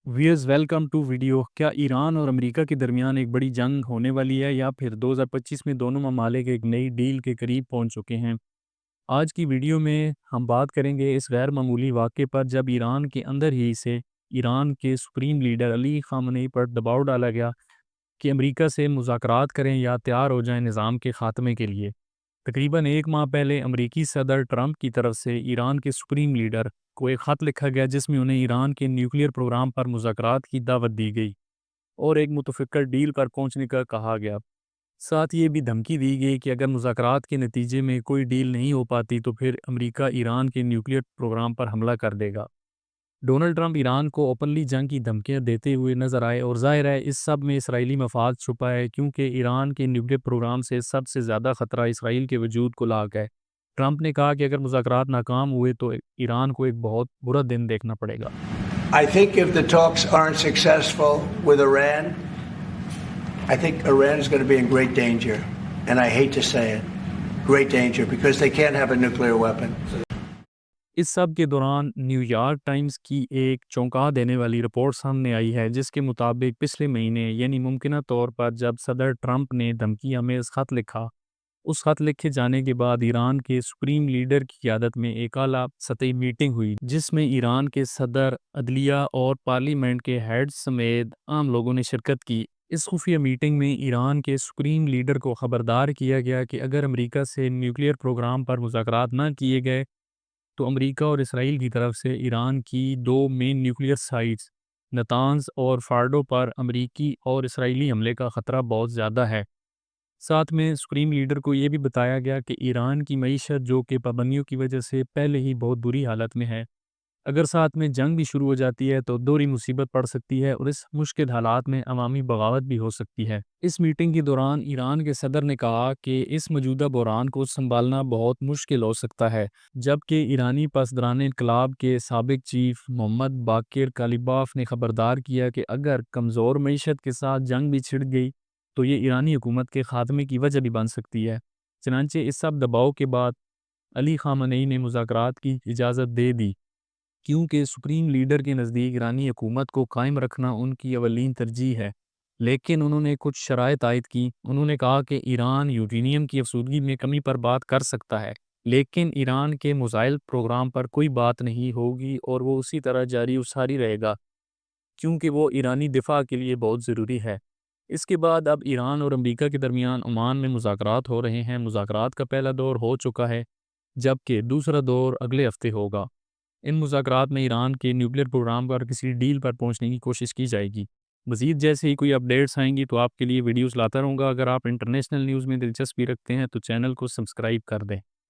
Wears welcome to video. کیا ایران اور امریکہ کے درمیان ایک بڑی جنگ ہونے والی ہے یا پھر 2025 میں دونوں ممالک ایک نئی ڈیل کے قریب پہنچ چکے ہیں؟ آج کی ویڈیو میں ہم بات کریں گے اس غیر معمولی واقعے پر جب ایران کے اندر ہی سے ایران کے سپریم لیڈر علی خامنئی پر دباؤ ڈالا گیا کہ امریکہ سے مذاکرات کریں یا تیار ہو جائیں نظام کے خاتمے کے لیے. تقریباً ایک ماہ پہلے امریکی صدر ٹرمپ کی طرف سے ایران کے سپریم لیڈر کو ایک خط لکھا گیا جس میں انہیں ایران کے نیوکلیئر پروگرام پر مذاکرات کی دعوت دی گئی اور ایک متفقہ ڈیل پر پہنچنے کا کہا گیا. ساتھ یہ بھی دھمکی دی گئی کہ اگر مذاکرات کے نتیجے میں کوئی ڈیل نہیں ہو پاتی تو پھر امریکہ ایران کے نیوکلیئر پروگرام پر حملہ کر دے گا. ڈونلڈ ٹرمپ ایران کو اوپنلی جنگ کی دھمکیاں دیتے ہوئے نظر آئے اور ظاہر ہے اس سب میں اسرائیلی مفاد چھپا ہے کیونکہ ایران کے نیوکلیئر پروگرام سے سب سے زیادہ خطرہ اسرائیل کے وجود کو لاحق ہے. ٹرمپ نے کہا کہ اگر مذاکرات ناکام ہوئے تو ایران کو ایک بہت برا دن دیکھنا پڑے گا. I think if the talks aren't successful with Iran, I think Iran is going to be in great danger. And I hate to say it, great danger, because they can't have a nuclear weapon. اس سب کے دوران new York Times کی ایک چونکا دینے والی report سامنے آئی ہے جس کے مطابق پچھلے مہینے یعنی ممکنہ طور پر جب صدر ٹرمپ نے دھمکی ہمیں خط لکھا، اس خط لکھے جانے کے بعد ایران کے سپریم لیڈر کی قیادت میں ایک اعلیٰ سطحی میٹنگ ہوئی جس میں ایران کے صدر، عدلیہ اور پارلیمنٹ کے ہیڈ سمیت عام لوگوں نے شرکت کی. اس خفیہ میٹنگ میں ایران کے سپریم لیڈر کو خبردار کیا گیا کہ اگر امریکہ سے نیوکلیئر پروگرام پر مذاکرات نہ کیے گئے تو امریکہ اور اسرائیل کی طرف سے ایران کی دو مین نیوکلیئر سائٹس نتانز اور فارڈو پر امریکی اور اسرائیلی حملے کا خطرہ بہت زیادہ ہے. ساتھ میں سپریم لیڈر کو یہ بھی بتایا گیا کہ ایران کی معیشت جو کہ پابندیوں کی وجہ سے پہلے ہی بہت بری حالت میں ہے، اگر ساتھ میں جنگ بھی شروع ہو جاتی ہے تو دوہری مصیبت پڑ سکتی ہے اور اس مشکل حالات میں عوامی بغاوت بھی ہو سکتی ہے. اس میٹنگ کے دوران ایران کے صدر نے کہا کہ اس موجودہ بحران کو سنبھالنا بہت مشکل ہو سکتا ہے، جبکہ ایرانی پاسداران انقلاب کے سابق چیف محمد باقر کالیباف نے خبردار کیا کہ اگر کمزور معیشت کے ساتھ جنگ بھی چھڑ گئی تو یہ ایرانی حکومت کے خاتمے کی وجہ بھی بن سکتی ہے. چنانچہ اس سب دباؤ کے بعد علی خامنئی نے مذاکرات کی اجازت دے دی کیونکہ سپریم لیڈر کے نزدیک ایرانی حکومت کو قائم رکھنا ان کی اولین ترجیح ہے. لیکن انہوں نے کچھ شرائط عائد کی. انہوں نے کہا کہ ایران یورینیم کی افزودگی میں کمی پر بات کر سکتا ہے لیکن ایران کے میزائل پروگرام پر کوئی بات نہیں ہوگی اور وہ اسی طرح جاری و ساری رہے گا کیونکہ وہ ایرانی دفاع کے لیے بہت ضروری ہے. اس کے بعد اب ایران اور امریکہ کے درمیان عمان میں مذاکرات ہو رہے ہیں. مذاکرات کا پہلا دور ہو چکا ہے جبکہ دوسرا دور اگلے ہفتے ہوگا. ان مذاکرات میں ایران کے نیوکلیئر پروگرام پر کسی ڈیل پر پہنچنے کی کوشش کی جائے گی. مزید جیسے ہی کوئی اپڈیٹس آئیں گی تو آپ کے لیے ویڈیوز لاتا رہوں گا. اگر آپ انٹرنیشنل نیوز میں دلچسپی رکھتے ہیں تو چینل کو سبسکرائب کر دیں.